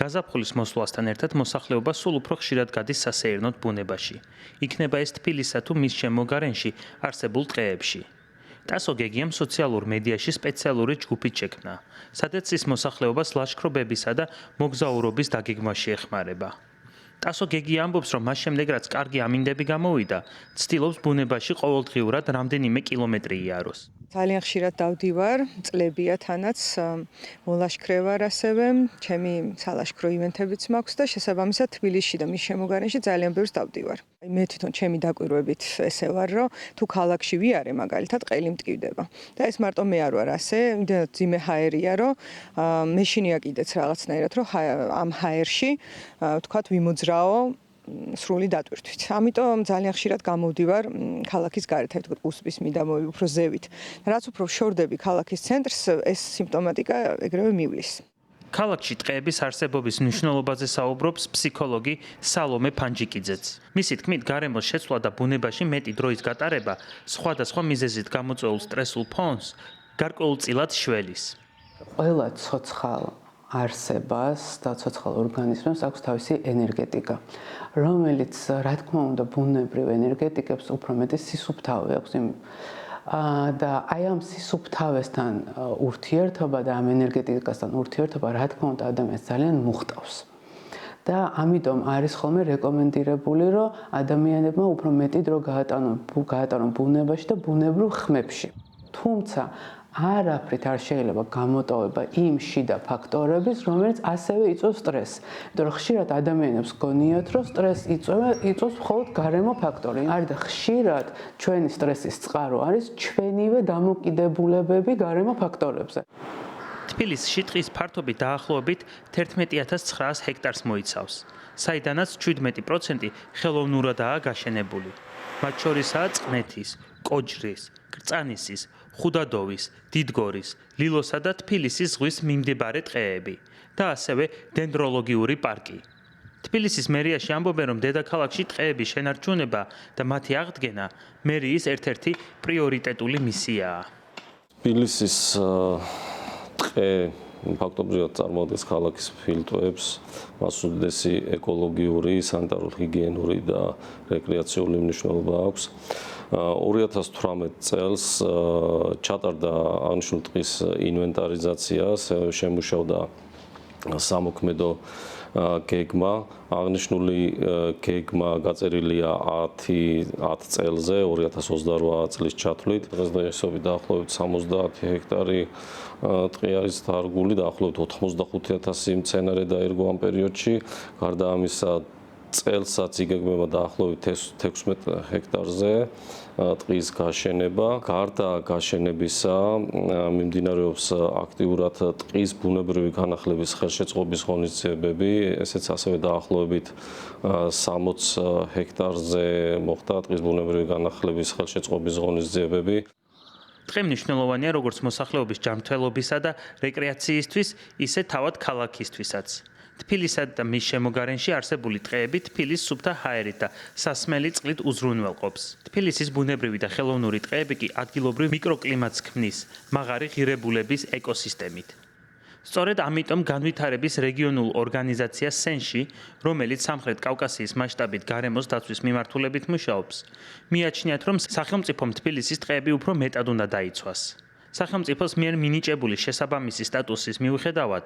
გაზაფხულის მოსვლასთან ერთად მოსახლეობა სულ უფრო ხშირად გადის სასეირნოდ ბუნებაში. იქნება ეს თბილისსა თუ მის შემოგარენში არსებულ ტყეებში. ტასო გეგიამ სოციალურ მედიაში სპეციალური ჯგუფით შექმნა, სადაც ის მოსახლეობას ლაშქრობებისა და მოგზაურობის დაგეგმვაში ეხმარება. ტასო გეგია ამბობს, რომ მას შემდეგ, რაც კარგი ამინდები გამოვიდა, ცდილობს ბუნებაში ყოველდღიურად რამდენიმე კილომეტრი იაროს. ძალიან ხშირად დავდივარ, წლებია თანაც მოლაშქრევარ ასევე, ჩემი სალაშქრო ივენთებიც მაქვს და შესაბამისად თბილისში და მის შემოგარენში ძალიან ბევრს დავდივარ. მე თვითონ ჩემი დაკვირვებით ესე ვარ, რომ თუ ქალაქში ვიარე, მაგალითად ყელი მტკივდება. და ეს მარტო მე არ ვარ ასე, იმდენად ძიმე ჰაერია, რომ მეშინია კიდეც რაღაცნაირად, რომ ამ ჰაერში ვთქვათ ვიმოძრაო სრული დატვირთვით. ამიტომ ძალიან ხშირად გამოვდივარ ქალაქის გარეთ, თქო უსბის მიდამოები უფრო ზევით. რაც უფრო ვშორდები ქალაქის ცენტრს, ეს სიმპტომატიკა ეგრევე მივლის. ქალაქში ტყეების არსებობის მნიშვნელობაზე საუბრობს ფსიქოლოგი სალომე ფანჯიკიძეც. მისი თქმით, გარემოს შეცვლა და ბუნებაში მეტი დროის გატარება სხვადასხვა მიზეზით გამოწვეულ სტრესულ ფონს გარკვეულწილად შველის. ყველა ცოცხალ არსებას და ცოცხალ ორგანიზმს აქვს თავისი ენერგეტიკა, რომელიც, რა თქმა უნდა, ბუნებრივ ენერგეტიკებს უფრო მეტი სისუფთავე აქვს და აი ამ სისუფთავესთან ურთიერთობა და ამ ენერგეტიკასთან ურთიერთობა, რა თქმა უნდა, ადამიანს ძალიან მუხტავს. და ამიტომ არის ხოლმე რეკომენდირებული, რომ ადამიანებმა უფრო მეტი დრო გაატარონ ბუნებაში და ბუნებრივ ხმებში. თუმცა არაფრით არ შეიძლება გამოტოვება იმ შიდა ფაქტორების, რომელიც ასევე იწვევს სტრესს. იმიტომ რომ ხშირად ადამიანებს გონიათ, რომ სტრესს იწვევს მხოლოდ გარემო ფაქტორი. არის და ხშირად ჩვენი სტრესის წყარო არის ჩვენივე დამოკიდებულებები გარემო ფაქტორებზე. თბილისში ტყის ფართობი დაახლოებით 11900 ჰექტარს მოიცავს, საიდანაც 17% ხელოვნურადაა გაშენებული. მათ შორისაა წყნეთის, კოჯრის, კრწანისის, ხუდადოვის, დიდგორის, ლილოსა და თბილისის ზღვის მიმდებარე ტყეები და ასევე დენდროლოგიური პარკი. თბილისის მერიაში ამბობენ, რომ დედაქალაქში ტყეების შენარჩუნება და მათი აღდგენა მერიის ერთ-ერთი პრიორიტეტული მისიაა. თბილისის ტყე ფაქტობრივად წარმოადგენს ქალაქის ფილტვებს, მას უდიდესი ეკოლოგიური, სანიტარულ-ჰიგიენური და რეკრეაციული მნიშვნელობა აქვს. 2018 წელს ჩატარდა აღნიშნული ტყის ინვენტარიზაცია, შემუშავდა სამოქმედო გეგმა. აღნიშნული გეგმა გაწერილია 10 წელზე, 2028 წლის ჩათვლით. დღესდღეობით დაახლოებით 70 ჰექტარი ტყე არის დარგული, დაახლოებით 85,000 მცენარე დაირგო ამ პერიოდში. გარდა ამისა, წელსაც იგეგმება დაახლოებით 16 ჰექტარზე ტყის გაშენება. გარდა გაშენებისა, მიმდინარეობს აქტიურად ტყის ბუნებრივი განახლების ხელშეწყობის ღონისძიებები, ესეც ასევე დაახლოებით 60 ჰექტარზე მოხდა ტყის ბუნებრივი განახლების ხელშეწყობის ღონისძიებები. ტყე მნიშვნელოვანია როგორც მოსახლეობის ჯანმრთელობისა და რეკრეაციისთვის, ისე თავად ქალაქისთვისაც. თბილისსა და მის შემოგარენში არსებული ტყეები თბილის სუფთა ჰაერით და სასმელი წყლით უზრუნველყოფს. თბილისის ბუნებრივი და ხელოვნური ტყეები კი ადგილობრივ მიკროკლიმატს ქმნის მაღარი ღირებულების ეკოსისტემით. სწორედ ამიტომ განვითარების რეგიონულ ორგანიზაცია სენში, რომელიც სამხრეთ კავკასიის მასშტაბით გარემოს დაცვის მიმართულებით მუშაობს, მიაჩნიათ, რომ სახელმწიფომ თბილისის ტყეები უფრო მეტად უნდა დაიცვას. სახელმწიფოს მიერ მინიჭებული შესაბამისი სტატუსის მიუხედავად,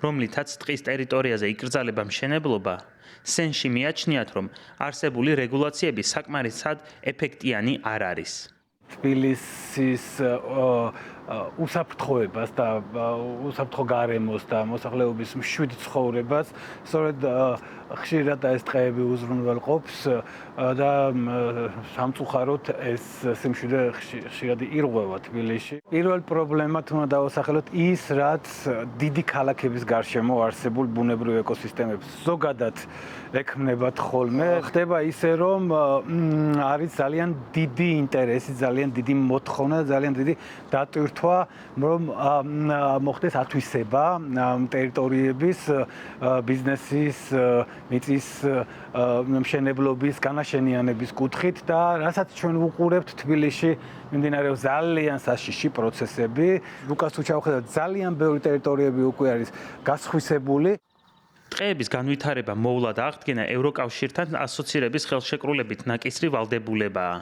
რომლითაც ტყის ტერიტორიაზე იკრძალება მშენებლობა, სენში მიაჩნიათ, რომ არსებული რეგულაციები საკმარისად ეფექტიანი არ არის. თბილისის უსაფრთხოებას და უსაფრთხო გარემოს და მოსახლეობის მშვიდ ცხოვრებას სწორედ ხშირად ეს ტყეები უზრუნველყოფს და სამწუხაროდ ეს სიმშვიდე ხშირად ირღვევა თბილისში. პირველ პრობლემად უნდა დავასახელოთ ის, რაც დიდი ქალაქების გარშემო არსებულ ბუნებრივ ეკოსისტემებს ზოგადად ექმნებათ ხოლმე. ხდება ისე, რომ არის ძალიან დიდი ინტერესი, ძალიან დიდი მოთხოვნა, ძალიან დიდი დატვირთვა, რომ მოხდეს ათვისება ტერიტორიების, ბიზნესის, მიწის მშენებლობის, განაშენიანების კუთხით და რასაც ჩვენ ვუყურებთ თბილისში მიმდინარეობს ძალიან საშიში პროცესები. უკას თუ ჩავხედავთ, ძალიან ბევრი ტერიტორიები უკვე არის გასხვისებული. ტყეების განვითარება, მოვლა და აღდგენა ევროკავშირთან ასოცირების ხელშეკრულებით ნაკისრი ვალდებულებაა.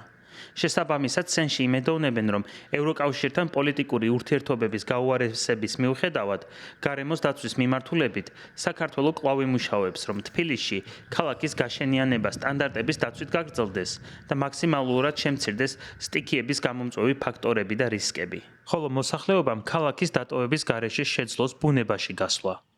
შესაბამისად, სენში იმედოვნებენ, რომ ევროკავშირთან პოლიტიკური ურთიერთობების გაუარესების მიუხედავად, გარემოს დაცვის მიმართულებით საქართველო კვლავ იმუშავებს, რომ თბილისში ქალაქის გაშენიანება სტანდარტების დაცვით გაგრძელდეს და მაქსიმალურად შემცირდეს სტიქიების გამომწვევი ფაქტორები და რისკები. ხოლო მოსახლეობამ ქალაქის დატოვების გარეშე შეძლოს ბუნებაში გასვლა.